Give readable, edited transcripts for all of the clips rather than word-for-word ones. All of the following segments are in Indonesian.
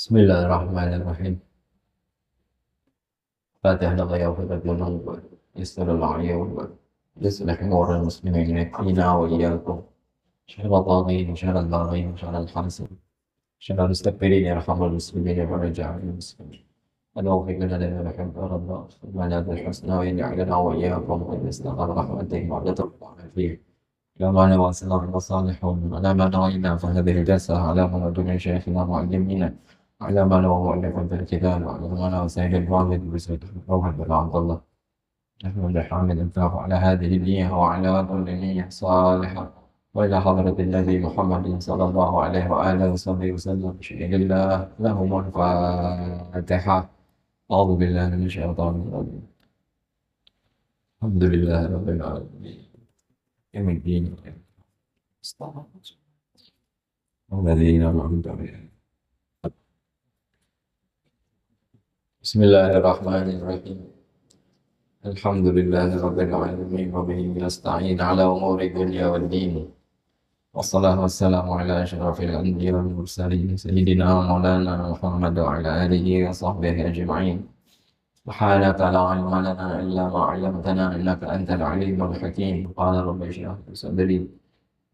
Bismillahirrahmanirrahim. Fatihah الله يغفر لنا ويسر العيوب يصلح أمور المسلمين فينا وإياكم شر الطاغين وشر الباغين وشر الحاسدين شر المستكبرين يرحم المسلمين ورجع المسلمين اللهم اغفر لنا لما نحب ورضى لنا بالحسنى ويجعلنا وإياكم من استقر رحمته وعدة الرحمن فيه كما نواصل الصالحون على ما نوينا فهذه الجلسة على مرد من شيخنا معلمنا على ما له مؤلف في الكتاب وعلى ما له سيد الوالد بسيد الروح بن عبد الله نحمد حامد الله على هذه النية وعلى كل نية صالحة وإلى حضرة النبي محمد صلى الله عليه وآله وصحبه وسلم شهد الله لهم الفاتحة أعوذ بالله من الشيطان الرجيم الحمد لله رب العالمين يوم الدين الذين أنعمت عليهم بسم الله الرحمن الرحيم الحمد لله رب العالمين وبه نستعين على أمور الدنيا والدين والصلاة والسلام على أشرف الأنبياء والمرسلين سيدنا مولانا محمد وعلى آله وصحبه أجمعين سبحانك لا علم لنا إلا ما علمتنا إنك أنت العليم الحكيم قال رب اشرح لي صدري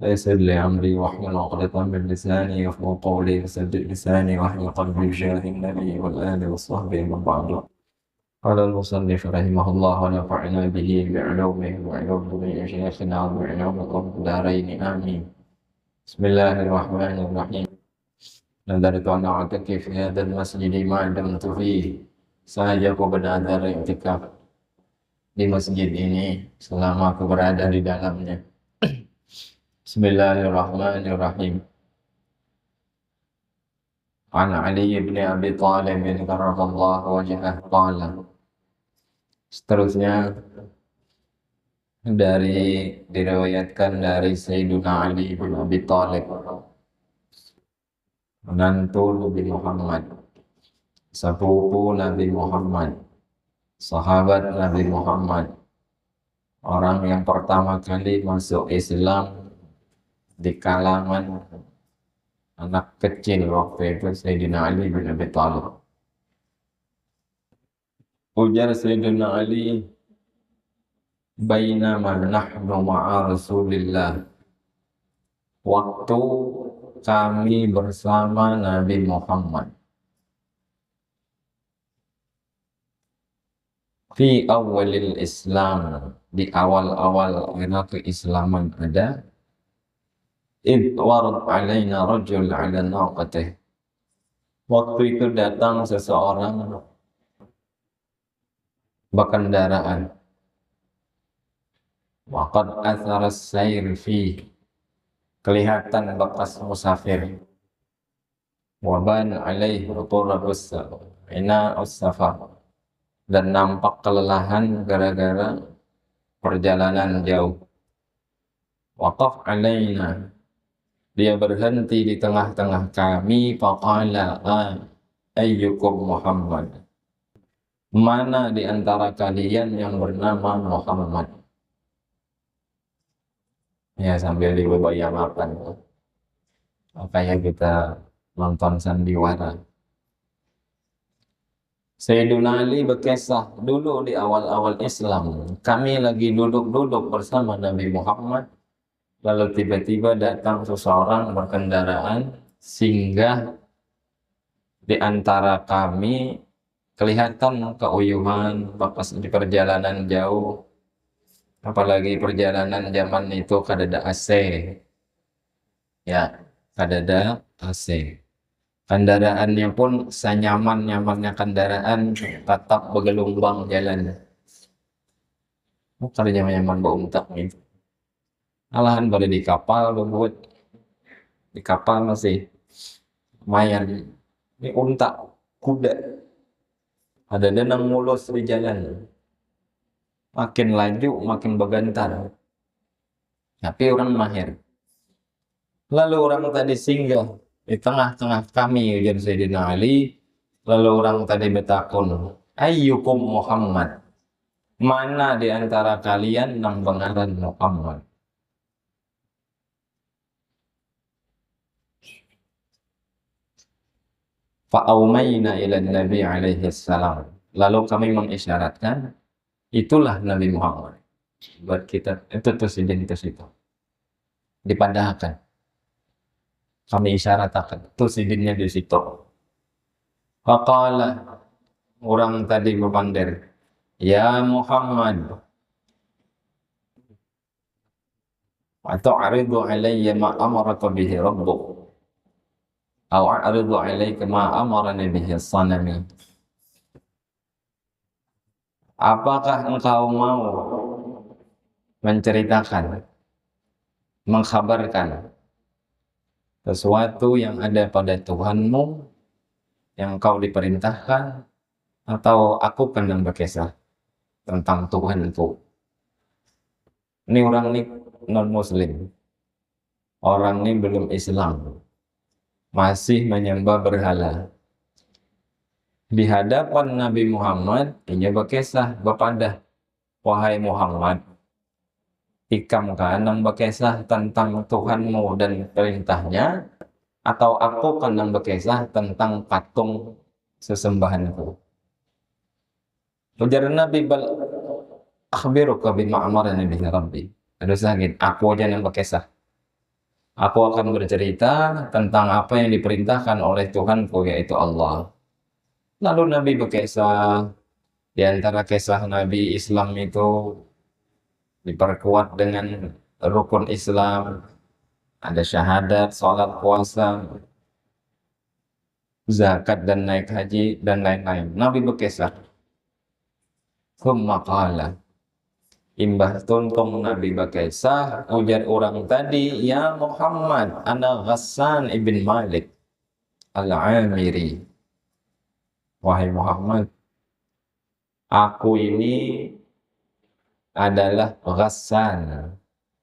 ويسر لي أمري واحلل عقدة من لساني يفقهوا قولي وسدد لساني واحلل قلبي بجاه النبي والآل وصحبه من بعد قال المصنف رحمه الله ونفعنا به بعلومه وعلوم شيخنا وعلومكم في الدارين آمين بسم الله الرحمن الرحيم نذرت أن أعتكف في هذا المسجد ما دمت فيه saja aku bernadar i'tikaf di masjid ini selama aku berada di dalamnya. Bismillahirrahmanirrahim. An Ali bin Abi Thalib karramallahu wajhah qala. Seterusnya diriwayatkan dari Sayyidina Ali bin Abi Thalib, menantu Nabi Muhammad, sepupu Nabi Muhammad, sahabat Nabi Muhammad, orang yang pertama kali masuk Islam di kalangan anak kecil waktu itu Sayyidina Ali bin Abi Thalib. Ujar Sayyidina Ali, bainama nahnu ma'a Rasulillah, waktu kami bersama Nabi Muhammad fi awalil Islam, di awal-awal era keislaman ada, id warad alaina rajul ala naqatih, waktu itu datang seseorang berkendaraan, waqad athara as-sayr fi, kelihatan bekas musafir, waban alaihi turabus ina as-safar, dan nampak kelelahan gara-gara perjalanan jauh. Waqaf alaina, dia berhenti di tengah-tengah kami, faqala ayyukum Muhammad, mana di antara kalian yang bernama Muhammad. Ya, sambil dibayangkan kayak kita nonton sandiwara. Sayyidina Ali berkisah, dulu di awal-awal Islam kami lagi duduk-duduk bersama Nabi Muhammad, lalu tiba-tiba datang seseorang berkendaraan singgah di antara kami, kelihatan keuyuhan bekas di perjalanan jauh, apalagi perjalanan zaman itu kadada AC, ya kadada AC. Kendaraannya pun senyaman-nyamannya kendaraan, tetap bergelombang jalan. Kalau nyaman-nyaman bau untak gitu. Alahan pada di kapal buat di kapal masih lumayan. Ini untak kuda, ada denang mulus di jalan, makin laju makin bergantar, tapi orang mahir. Lalu orang tadi singgah di tengah-tengah kami, ujar Sayyidina Ali. Lalu orang tadi bertakun, ayyukum Muhammad, mana di antara kalian yang bengaran Muhammad. Fa'aumayna ila Nabi alaihi salam. Lalu kami mengisyaratkan, itulah Nabi Muhammad. Buat kita, itu identitas itu. Dipadahkan. Kami isyaratkan, sidinnya di situ. Faqala, orang tadi berpandar, ya Muhammad, atau aridu alayya ma amaraka bihi rabbuk. A'ridu 'alaika ma amarani bihi as-sanami. Apakah engkau mau menceritakan, mengkhabarkan sesuatu yang ada pada Tuhanmu yang kau diperintahkan, atau aku akan berkisah tentang Tuhanku? Ini orang ini non muslim, orang ini belum Islam, masih menyembah berhala. Di hadapan Nabi Muhammad, ia berkisah kepada, wahai Muhammad, ikam kanang berkisah tentang Tuhanmu dan perintahnya, atau aku kanang berkisah tentang patung sesembahanku? Ujar Nabi, bal akhbiruka bima amarani bihi rabbi. Ada sakit, aku aja yang berkisah. Aku akan bercerita tentang apa yang diperintahkan oleh Tuhanku, yaitu Allah. Lalu Nabi berkisah. Di antara kisah Nabi, Islam itu diperkuat dengan rukun Islam. Ada syahadat, sholat, puasa, zakat, dan naik haji, dan lain-lain. Nabi berkisah. Thumma qala, imbah tuntung Nabi berkisah, ujar orang tadi, ya Muhammad, ana Ghassan ibn Malik al-Amiri. Wahai Muhammad, aku ini adalah Ghassan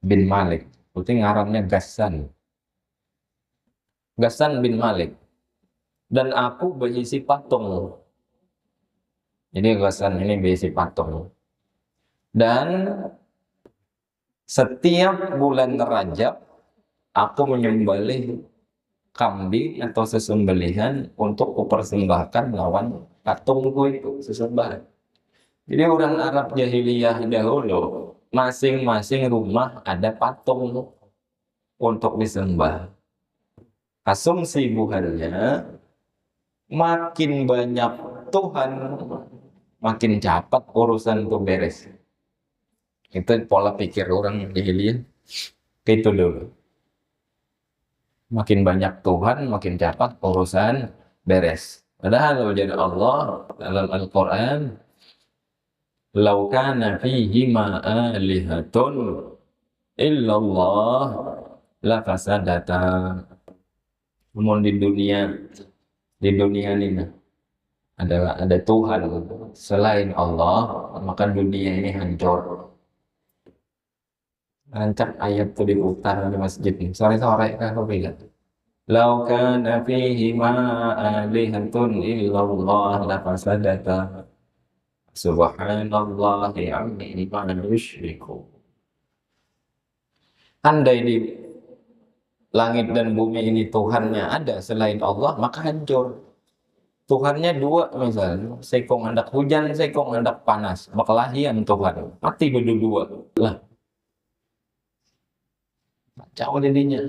bin Malik. Berarti ngarannya Ghassan. Ghassan bin Malik. Dan aku berisi patung. Jadi Ghassan ini berisi patung. Dan setiap bulan Rajab aku menyembelih kambing atau sesembelihan untuk kupersembahkan lawan patungku itu, sesembahan. Jadi orang Arab jahiliyah dahulu, masing-masing rumah ada patung untuk disembah. Asumsi buhannya, makin banyak Tuhan, makin cepat urusan itu beres. Itu pola pikir orang jahiliyah. Itu dulu. Makin banyak Tuhan, makin cepat urusan beres. Padahal ujar Allah dalam Al-Quran, "Lau kana fihima alihatun illallah la fasadata." Namun di dunia ini ada Tuhan selain Allah, maka dunia ini hancur. Rancak ayat itu diputar di masjid nih. Sore-sore kan aku bilang. Lau kana fihi ma alihatun illallah la fasadata. Subhanallahi amma yusyriku. Andai di langit dan bumi ini Tuhannya ada selain Allah, maka hancur. Tuhannya dua misalnya, sekong hendak hujan, sekong hendak panas, berkelahian Tuhan, mati berdua lah. Jauh jadinya.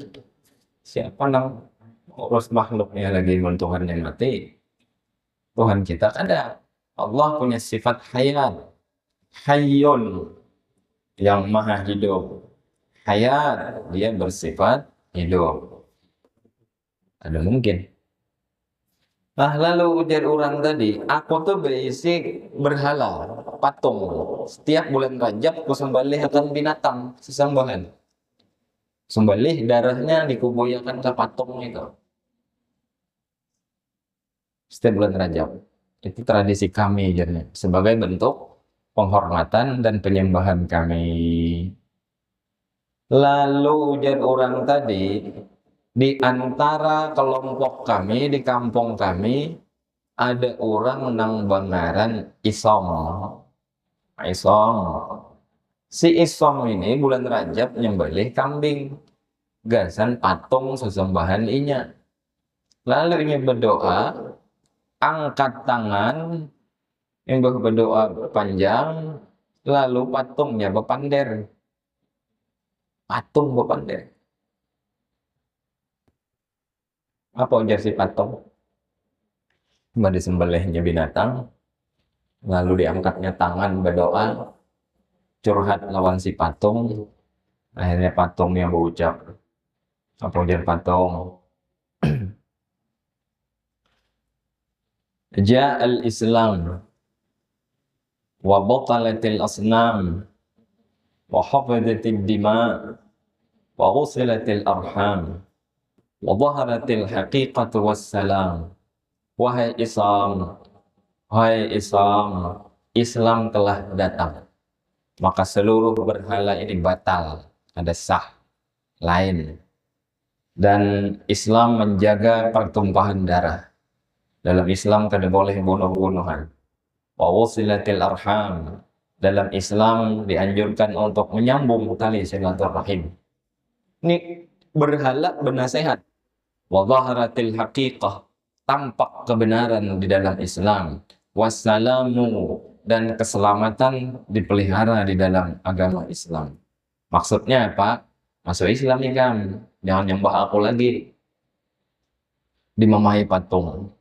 Siapa nang urus makhluknya lagi Tuhan yang mati? Tuhan kita ada. Allah punya sifat hayat, hayyun, yang maha hidup. Hayat, dia bersifat hidup. Ada mungkin. Nah, lalu ujar orang tadi, aku tuh berisi berhala, patung. Setiap bulan Rajab aku sembelih akan binatang sesembahan. Sembelih darahnya dikubuyakan ke patung itu. Setiap bulan Rajab. Itu tradisi kami jadi sebagai bentuk penghormatan dan penyembahan kami. Lalu ujar orang tadi, di antara kelompok kami, di kampung kami, ada orang nang bangaran Isom. Isom. Si Isom ini bulan Rajab nyembelih kambing, gasan patung sesembahan inya. Lalu ini berdoa, angkat tangan, imbah berdoa panjang, lalu patungnya bepander. Patung bepander. Apa ujar si patung? Imbah disembelihnya binatang, lalu diangkatnya tangan berdoa, curhat lawan si patung. Akhirnya patungnya berucap, apa ujar patung? Ja'al Islam wa batalatil asnam wa hafadhatid dima wa ghusilatil arham wa dhaharatil haqiqatu wassalam. Wahai Islam, wahai Islam, Islam telah datang, maka seluruh berhala ini batal, ada sah lain, dan Islam menjaga pertumpahan darah. Dalam Islam tidak boleh bunuh-bunuhan. Wa wasilatil arham, dalam Islam dianjurkan untuk menyambung tali silaturahim. Ini berhala bernasihat. Wa dhaharatil haqiqah, tampak kebenaran di dalam Islam. Wassalamu, dan keselamatan dipelihara di dalam agama Islam. Maksudnya apa? Masuk Islam nih kan, jangan nyembah aku lagi, dimamahi patung.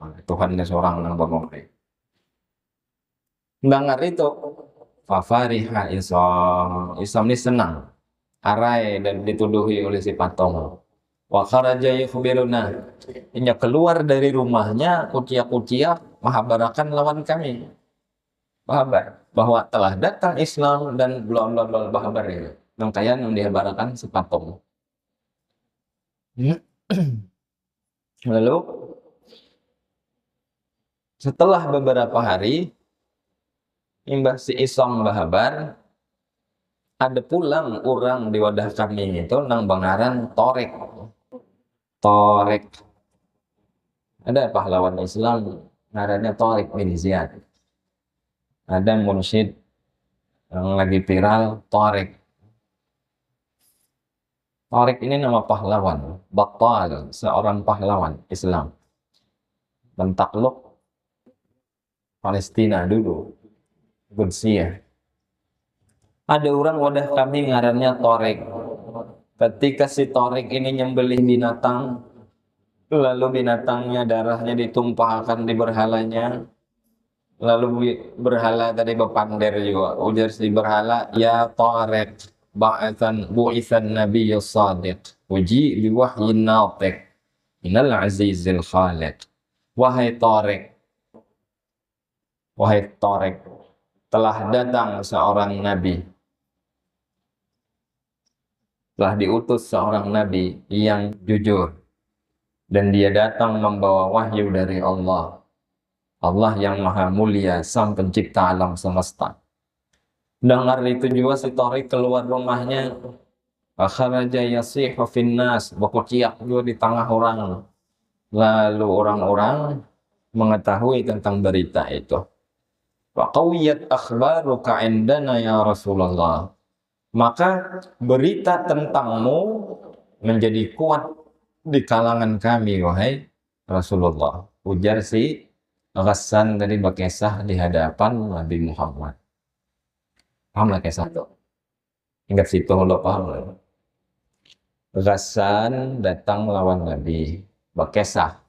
Tuhannya seorang yang bermamai. Dengar itu, fafariha Islam. Islam ini senang, arai dan dituduhi oleh si patung. Wa kharaja yukhbiruna, hingga keluar dari rumahnya kuciak-kuciak menghabarkan lawan kami. Kabar bahwa telah datang Islam dan bla kabar ini. Rangkaian yang dihabarkan si patung. Lalu setelah beberapa hari, imbah si Islam bahabar, ada pulang orang di wadah kami itu nang bangaran Torek. Torek. Ada pahlawan Islam ngarannya Torek bin Ziyad. Ada mursyid yang lagi viral, Torek. Torek ini nama pahlawan, Battal, seorang pahlawan Islam. Mentakluk Palestina dulu, Qudsiyah. Ada orang wadah kami ngarannya Torek. Ketika si Torek ini nyembelih binatang, lalu binatangnya darahnya ditumpahkan di berhalanya, lalu berhala tadi bepander juga. Ujar si berhala, ya Torek, bu'ithan nabiyyus sadiq, uji biwahyin natiq, minal azizil khaliq. Wahai Torek, wahai Torek, telah datang seorang nabi, telah diutus seorang nabi yang jujur, dan dia datang membawa wahyu dari Allah, Allah yang maha mulia, sang pencipta alam semesta. Dengar itu juga si Torek keluar rumahnya, akharaja yasihu finnas, berkuciak juga di tengah orang. Lalu orang-orang mengetahui tentang berita itu. Wa qawiyat akhbaruka indana ya Rasulullah, maka berita tentangmu menjadi kuat di kalangan kami, wahai Rasulullah. Ujar si Ghassan dari berkisah di hadapan Nabi Muhammad. Paham lah kisah itu? Hingga situ lo paham. Ghassan datang melawan Nabi, berkisah.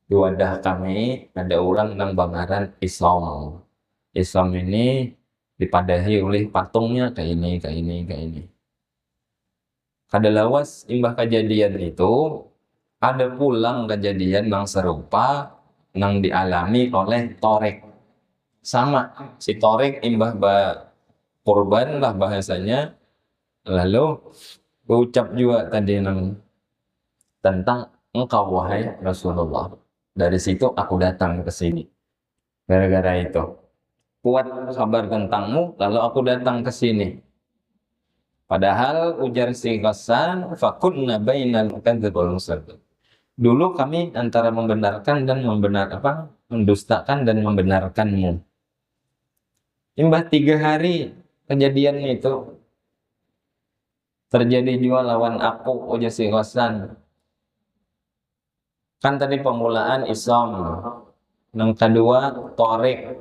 Di wadah kami ada orang yang bangaran Islam. Islam ini dipadahi oleh patungnya kayak ini, kayak ini, kayak ini. Kada lawas imbah kejadian itu, ada pulang kejadian yang serupa yang dialami oleh Torek. Sama, si Torek imbah korban lah bahasanya, lalu berucap juga tadi tentang engkau wahai Rasulullah. Dari situ aku datang ke sini. Gara-gara itu. Kuat kabar tentangmu, lalu aku datang ke sini. Padahal ujar si Ghassan, fakunna bainal kadzdzib wal musaddiq. Dulu kami antara membenarkan dan mendustakan dan membenarkanmu. Imbah 3 hari kejadian itu terjadi juga lawan aku, ujar si Ghassan. Kan tadi pemulaan Islam, Yang kedua Tariq.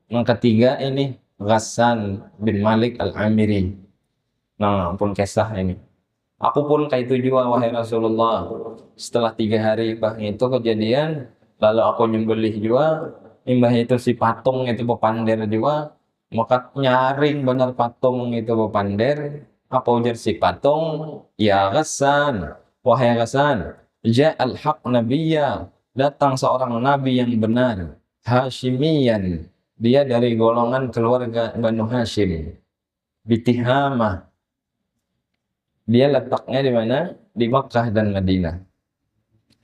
Yang ketiga ini Ghassan bin Malik Al-Amiri. Nah, pun kisah ini. Aku pun kayak itu juga wahai Rasulullah. Setelah 3 hari bah itu kejadian, lalu aku nyembelih juga. Imbah itu si patung itu bepander juga. Maka nyaring benar patung itu bepander. Apa ujar si patung? Ya Ghassan, wahai Ghassan, ja'al haq nabiyya, datang seorang nabi yang benar, Hashimiyan, dia dari golongan keluarga Banu Hashim, Bitihamah, dia letaknya di mana? Di Makkah dan Madinah.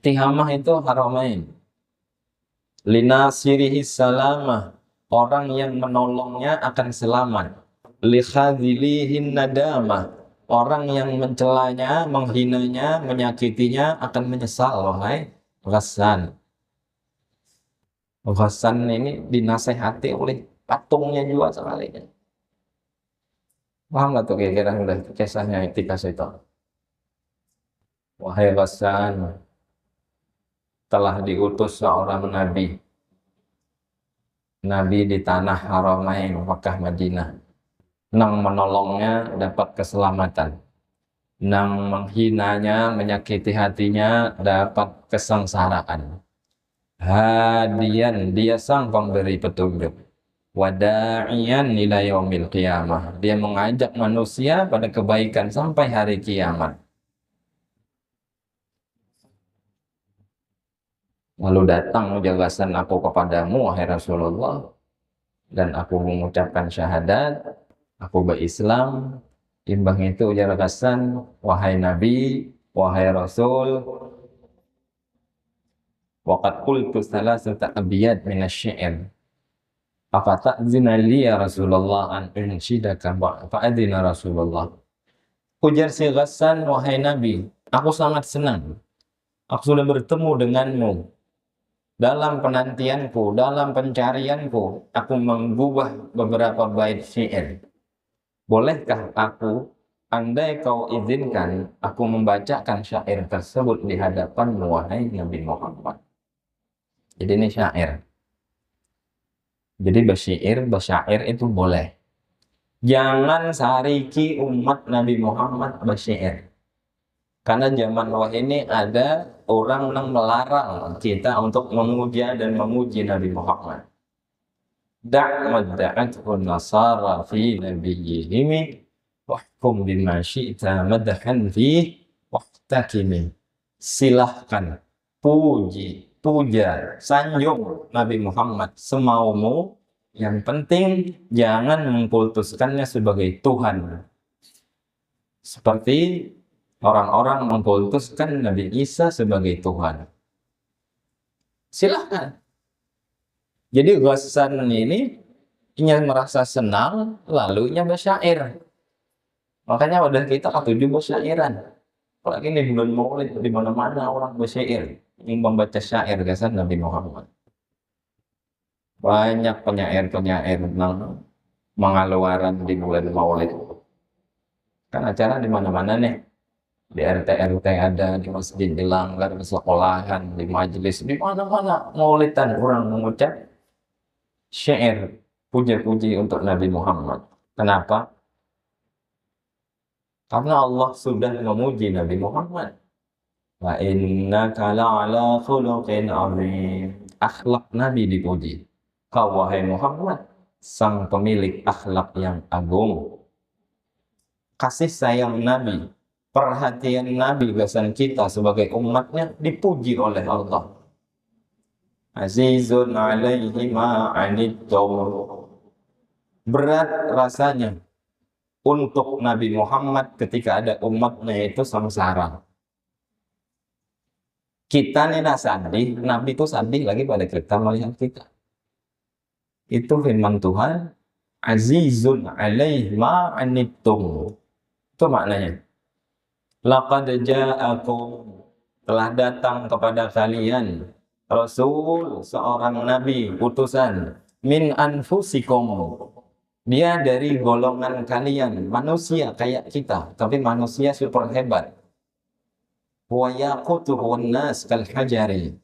Tihamah itu Haramain. Linasirihi salamah, orang yang menolongnya akan selamat. Likhadhilihin nadamah, orang yang mencelanya, menghinanya, menyakitinya akan menyesal. Wahai Ghassan. Ghassan ini dinasehati oleh patungnya juga sekali. Paham nggak tuh kira-kira udah kisahnya etika itu? Wahai Ghassan, telah diutus seorang nabi di tanah Haramain Makkah Madinah, nang menolongnya dapat keselamatan, nang menghinanya, menyakiti hatinya dapat kesengsaraan. Hadian, dia sang pemberi petunjuk. Wada'iyan ila yaumil qiyamah, dia mengajak manusia pada kebaikan sampai hari kiamat. Lalu datang ujalasan aku kepadamu wahai Rasulullah, dan aku mengucapkan syahadat, aku berislam. Imbang itu ujalasan, wahai Nabi, wahai Rasul, waqad qultu salasata abiyat minasy-syi'r. Apa ta'zina li ya Rasulullah an unshidaka fa'adina Rasulullah. Ujar si Ghassan, wahai Nabi, aku sangat senang. Aku sudah bertemu denganmu. Dalam penantianku, dalam pencarianku, aku mengubah beberapa bait syair. Bolehkah aku, andai kau izinkan, aku membacakan syair tersebut di hadapanmu, wahai Nabi Muhammad. Jadi ini syair. Jadi bersyair itu boleh. Jangan sariki umat Nabi Muhammad bersyair. Karena zaman wahai ini ada orang yang melarang kita untuk memuja dan memuji Nabi Muhammad. Da'madda'atun nasara fi nabiyyihim wahkum bima syi'ta madhan fi wahtakimi. Silahkan puja, sanjung Nabi Muhammad semaumu, yang penting jangan mengkultuskannya sebagai Tuhan. Seperti orang-orang mengkultuskan Nabi Isa sebagai Tuhan. Silahkan. Jadi Ghassan ini merasa senang, lalu bersyair. Makanya udah kita ketujuh bersyairan. Apalagi ini bulan Maulid, di mana-mana orang bersyair, yang membaca syair Ghassan Nabi Muhammad. Banyak penyair-penyair tentang mengaluaran di bulan Maulid. Kan acara di mana-mana nih. Di RT ada, di masjid, di langgar, di sekolahan, di majelis, di mana-mana maulidan orang mengucap syair puji-puji untuk Nabi Muhammad. Kenapa? Karena Allah sudah memuji Nabi Muhammad. Wa innaka la'ala khuluqin 'azim. Akhlak Nabi dipuji. Kau wahai Muhammad, sang pemilik akhlak yang agung. Kasih sayang Nabi, perhatian Nabi Ghassan kita sebagai umatnya dipuji oleh Allah. Azizun alaihi ma'anittum. Berat rasanya untuk Nabi Muhammad ketika ada umatnya itu sengsara. Kita nih sadih, Nabi itu sadih lagi pada kita melihat kita. Itu firman Tuhan, Azizun alaihi ma'anittum. Itu maknanya. Laqad ja'akum, telah datang kepada kalian Rasul, seorang nabi, utusan, min anfusikum. Dia dari golongan kalian, manusia kayak kita, tapi manusia super hebat. Wa yaqutuhun nas kal hajari.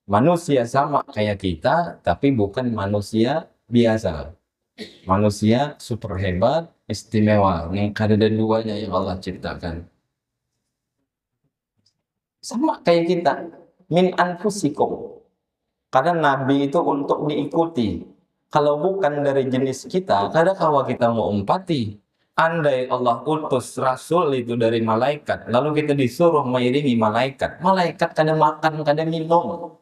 Manusia sama kayak kita, tapi bukan manusia biasa. Manusia super hebat, istimewa. Ini ada duanya yang Allah ciptakan. Sama kayak kita. Min anfusikum. Karena Nabi itu untuk diikuti. Kalau bukan dari jenis kita, kadang kalau kita mau empati, andai Allah utus Rasul itu dari malaikat, lalu kita disuruh mengiringi malaikat. Malaikat kadang makan, kadang minum.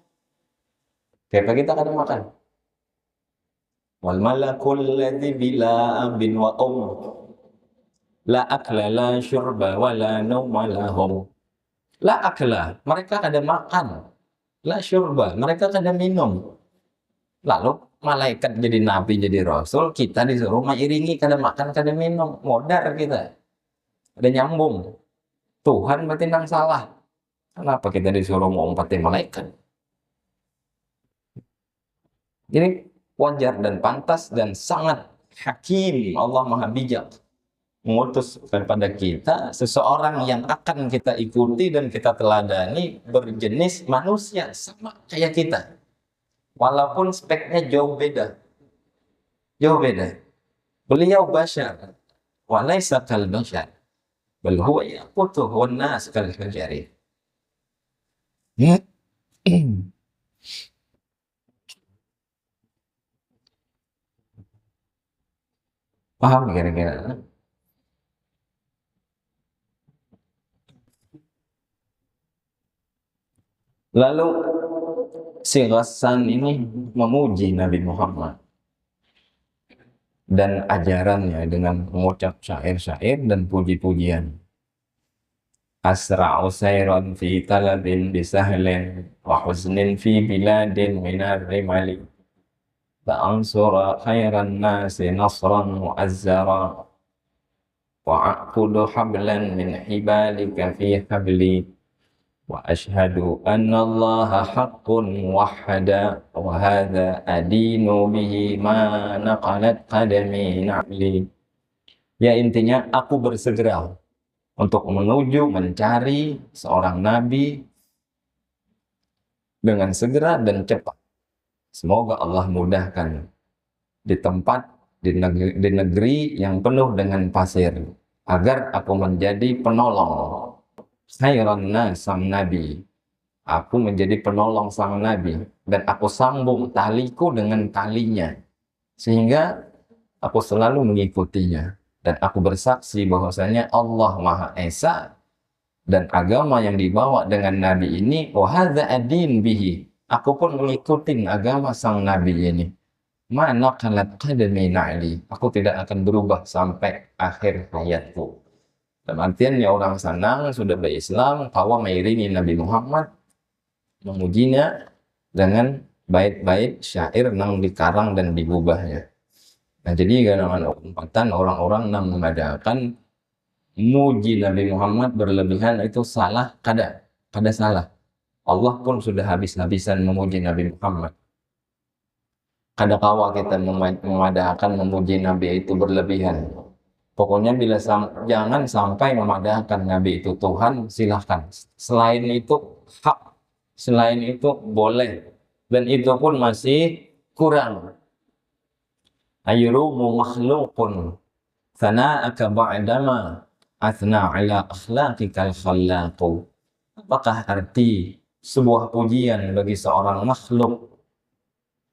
Kayak kita kadang makan. Wal malakul ladzi bila abin wa la akla la syurba wa la nauma lahum. La akla, mereka kadang makan. La syurba, mereka kadang minum. Lalu malaikat jadi nabi, jadi rasul, kita disuruh mengiringi, kadang makan, kadang minum. Modar kita. Ada nyambung. Tuhan berarti nang salah. Kenapa kita disuruh mengumpati malaikat? Jadi wajar dan pantas dan sangat hakim, Allah maha bijak mengutus kepada kita seseorang yang akan kita ikuti dan kita teladani, berjenis manusia sama kayak kita, walaupun speknya jauh beda. Beliau bashar walaysa kal bashar bal huwa yaqutu wan nas kal bashari. Paham kira-kira? Lalu si Ghassan ini memuji Nabi Muhammad dan ajarannya dengan mengucap syair-syair dan puji-pujian. Asra'u sayran fi talabin bisahlin wa huznin fi biladin minar rimali fa'ansura khairan nasi nasran mu'azzara wa a'kudu hablan min hibalika fi habli wa ashhadu anna allaha haqqun wahada wa hadha adinu bihi ma naqalat qadami na'li. Ya, intinya aku bersegera untuk menuju mencari seorang nabi dengan segera dan cepat. Semoga Allah mudahkan di tempat, di negeri yang penuh dengan pasir, agar aku menjadi penolong. Khairan sang nabi, aku menjadi penolong sang nabi, dan aku sambung taliku dengan talinya, sehingga aku selalu mengikutinya. Dan aku bersaksi bahwasanya Allah Maha Esa, dan agama yang dibawa dengan nabi ini, wahadza adin bihi, aku pun mengikuti agama sang nabi ini. Mana kalat qadami na'li, aku tidak akan berubah sampai akhir hayatku. Dan artiannya orang senang sudah berislam, bahwa mengiringi Nabi Muhammad, memujinya dengan bait-bait syair yang dikarang dan digubahnya. Nah, jadi dengan umpatan orang-orang yang mengadakan muji Nabi Muhammad berlebihan itu salah, kada salah. Allah pun sudah habis-habisan memuji Nabi Muhammad. Kada kawa kita mengadakan memuji Nabi itu berlebihan. Pokoknya jangan sampai memadahkan Nabi itu Tuhan, silahkan. Selain itu hak, selain itu boleh, dan itu pun masih kurang. Ayrumu makhluqun thana'aka ba'dama athna ala akhlaqikal khallaqu. Apakah arti sebuah pujian bagi seorang makhluk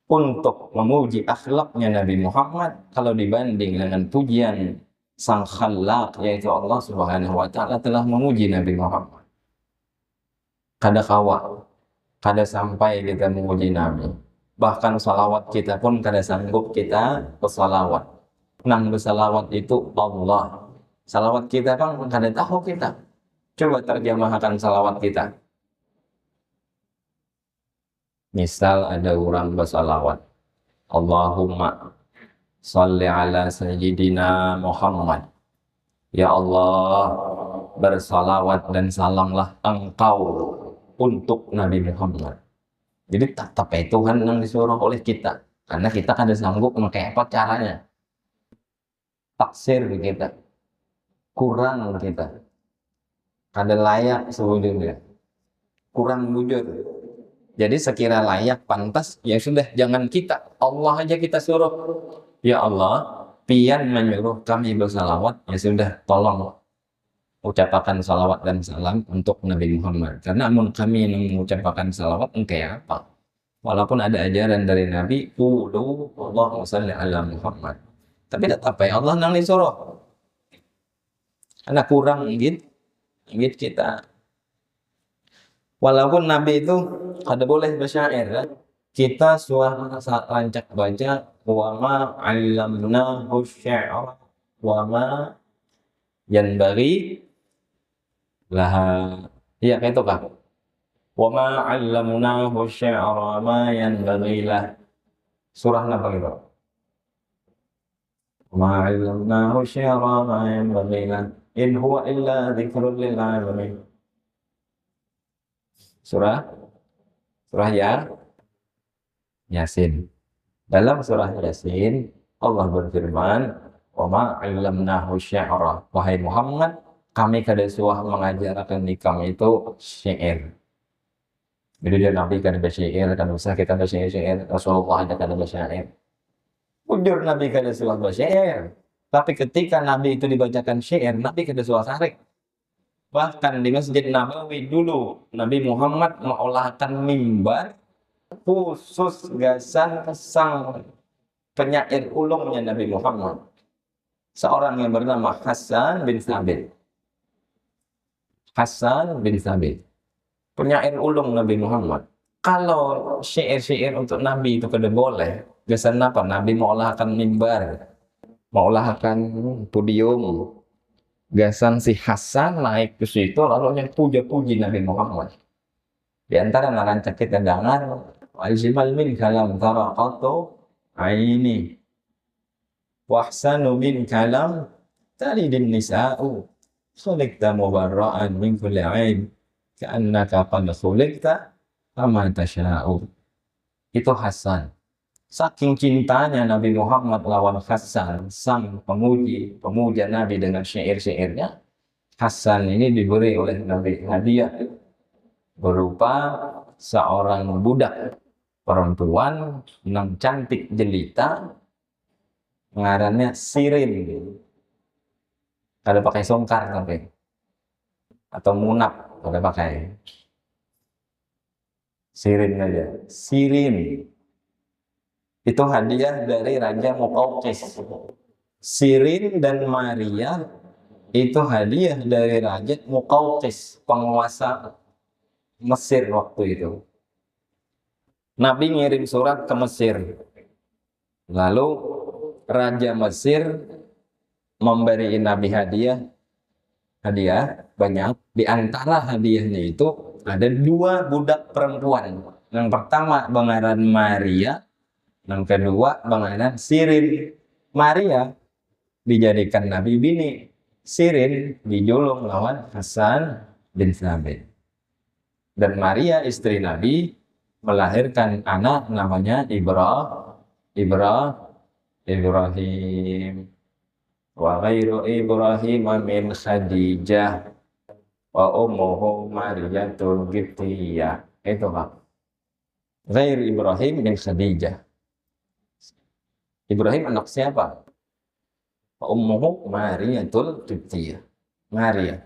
untuk memuji akhlaknya Nabi Muhammad kalau dibanding dengan pujian sang khallaq, yaitu Allah Subhanahu wa ta'ala telah memuji Nabi Muhammad. Kada kawa, kada sampai kita memuji Nabi. Bahkan salawat kita pun kada sanggup kita bersalawat. Nang bersalawat itu Allah. Salawat kita kan kada tahu kita. Coba terjemahkan salawat kita. Misal ada orang bersalawat, Allahumma sholli ala sayyidina Muhammad. Ya Allah, bersalawat dan salamlah engkau untuk Nabi Muhammad. Jadi tetap Tuhan yang disuruh oleh kita, karena kita kan sanggup memakai apa caranya. Taksir kita, kurang kita, kada layak sebujurnya, kurang bujur. Jadi sekira layak, pantas, ya sudah, jangan kita, Allah aja kita suruh. Ya Allah, pian menyuruh kami bersalawat, ya sudah, tolong ucapkan salawat dan salam untuk Nabi Muhammad. Karena amun kami mengucapkan salawat, engkau apa? Walaupun ada ajaran dari Nabi, qulu Allahumma shalli ala Muhammad. Tapi tetap ya Allah nang disuruh. Karena kurang gitu kita. Walaupun Nabi itu kada boleh bersyair kan? Kita suara rancak baca wa ma 'allamnahu syi'ra wa ma yanbaghi laha. Iya kayak itu Kak. Wa ma 'allamnahu syi'ra ma yanbaghi lah. Surah apa gitu? Wa ma 'allamnahu syi'ra ma yanbaghi lah. In huwa illa dzikrun lil 'alamin. Surah Yasin. Dalam surah Yasin, Allah berfirman, "Wa ma 'allamnahu syi'ra." Wahai Muhammad, kami kada suah mengajarkan kamu itu syair. Jadi dia Nabi kada bersyair, kan usah kita bersyair, Rasulullah ada kada bersyair. Ujur Nabi kada suah bersyair. Tapi ketika Nabi itu dibacakan syair, Nabi kada suah sarik. Bahkan di Masjid Nabawi dulu, Nabi Muhammad mengolahkan mimbar khusus gasan sang penyair ulungnya Nabi Muhammad. Seorang yang bernama Hassan bin Thabit. Hassan bin Thabit. Penyair ulung Nabi Muhammad. Kalau syair-syair untuk Nabi itu kada boleh, gasan apa? Nabi mengolahkan mimbar, mengolahkan podium. Gasan si Hasan naik ke situ lalu yang puja-puji Nabi Muhammad. Di antara narancak kita dengar wajibal min kalam taraqatu aini wahsanu min kalam talidin nisa'u khuliqta mubarra'an min kulli aib ka'annaka qad khuliqta kama tasha'u. Itu Hasan. Saking cintanya Nabi Muhammad lawan Hasan, sang pemuja Nabi dengan syair-syairnya, Hasan ini diberi oleh Nabi hadiah berupa seorang budak perempuan yang cantik jelita, ngarannya Sirin. Kada pakai songkar tapi, atau munap kada pakai. Sirin aja. Sirin. Itu hadiah dari Raja Muqawqis. Sirin dan Maria itu hadiah dari Raja Muqawqis, penguasa Mesir waktu itu. Nabi ngirim surat ke Mesir. Lalu Raja Mesir memberi Nabi hadiah banyak. Di antara hadiahnya itu ada 2 budak perempuan. Yang pertama bernama Maria, yang kedua bernama Sirin. Maria dijadikan Nabi bini, Sirin dijulung lawan Hasan bin Thabit. Dan Maria istri Nabi melahirkan anak namanya Ibrahim. Wa ghairu Ibrahim min Khadijah wa ummuhu Mariyatul Qibtiyah. Itu Pak. Ghair Ibrahim min Khadijah. Ibrahim anak siapa? Ummuhu Mariyatul Qibtiyah. Maria.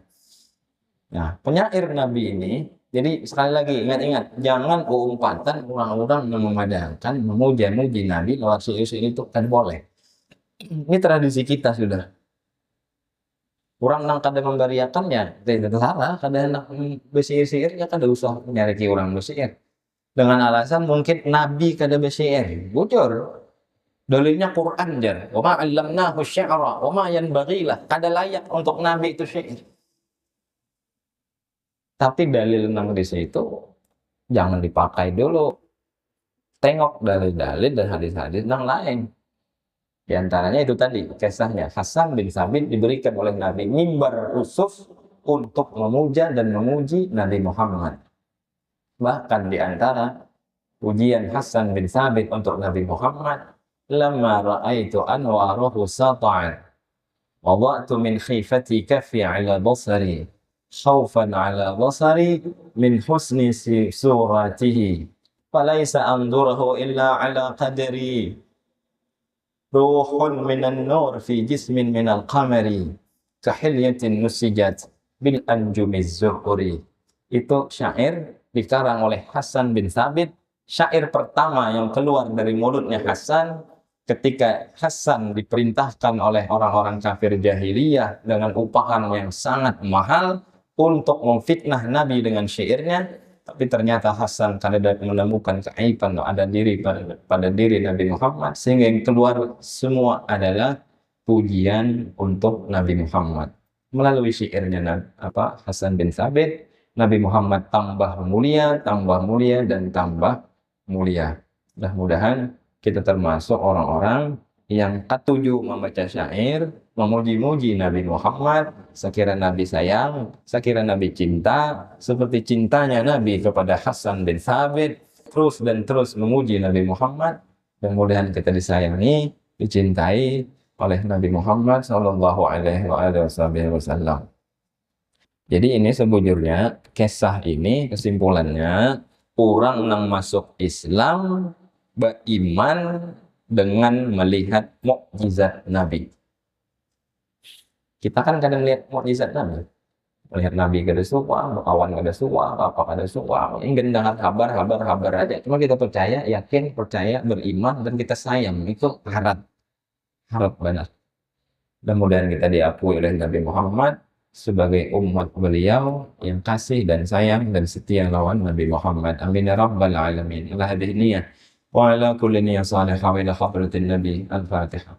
Nah, penyair Nabi ini, jadi sekali lagi ingat-ingat, jangan umpatan orang-orang yang memadangkan, memuja-muji Nabi lewat syair-syair itu kan boleh. Ini tradisi kita sudah. Orang nang kada memberiakan ya, tidak salah. Kada nak bersyair-syair ya kada usah nyari orang bersyair. Dengan alasan mungkin Nabi kada bersyair, bocor. Dalilnya Quran jar. Wa ma 'allamnahu syi'ra wa ma yanbaghi lah. Kada layak untuk Nabi itu syair. Tapi dalil nang di situ jangan dipakai dulu. Tengok dalil-dalil dan hadis-hadis yang lain. Di antaranya itu tadi kisahnya Hasan bin Thabit diberikan oleh Nabi mimbar khusus untuk memuja dan memuji Nabi Muhammad. Bahkan di antara pujian Hasan bin Thabit untuk Nabi Muhammad, lamma ra'aitu anwarahu sata'an wada'tu min khifati kaffi 'ala basari khawfan 'ala basari min husni suratihi falaisa anzuruhu illa ala qadri ruhun minan nur fi jismin minal qamari kahilyatin nusijat bil anjumiz zuhuri. Itu syair dikarang oleh Hasan bin Thabit, syair pertama yang keluar dari mulutnya Hasan ketika Hasan diperintahkan oleh orang-orang kafir jahiliyah dengan upahan yang sangat mahal untuk memfitnah Nabi dengan syairnya. Tapi ternyata Hasan karena menemukan keaiban ada pada diri Nabi Muhammad, sehingga yang keluar semua adalah pujian untuk Nabi Muhammad. Melalui syairnya Hasan bin Thabit, Nabi Muhammad tambah mulia, dan tambah mulia. Mudah-mudahan kita termasuk orang-orang yang ketujuh membaca syair, memuji-muji Nabi Muhammad, sekira Nabi sayang, sekira Nabi cinta, seperti cintanya Nabi kepada Hasan bin Thabit, terus memuji Nabi Muhammad, dan mudah-mudahan kita disayangi, dicintai oleh Nabi Muhammad Sallallahu Alaihi Wasallam. Jadi ini sebujurnya kisah ini kesimpulannya orang yang masuk Islam beriman dengan melihat mukjizat Nabi. Kita kan kadang lihat mukjizat Nabi, melihat Nabi kada suka, kawan kada suka, apa kada suka, ingin dengar kabar aja. Cuma kita percaya, yakin, beriman, dan kita sayang. Itu harap benar. Dan mudah-mudahan kita diakui oleh Nabi Muhammad sebagai umat beliau yang kasih dan sayang dan setia lawan Nabi Muhammad. Amin ya rabbal alamin. Allah hadhihi wa ala kulli niyyah salihah wa ila hadratin Nabi. Al-Fatihah.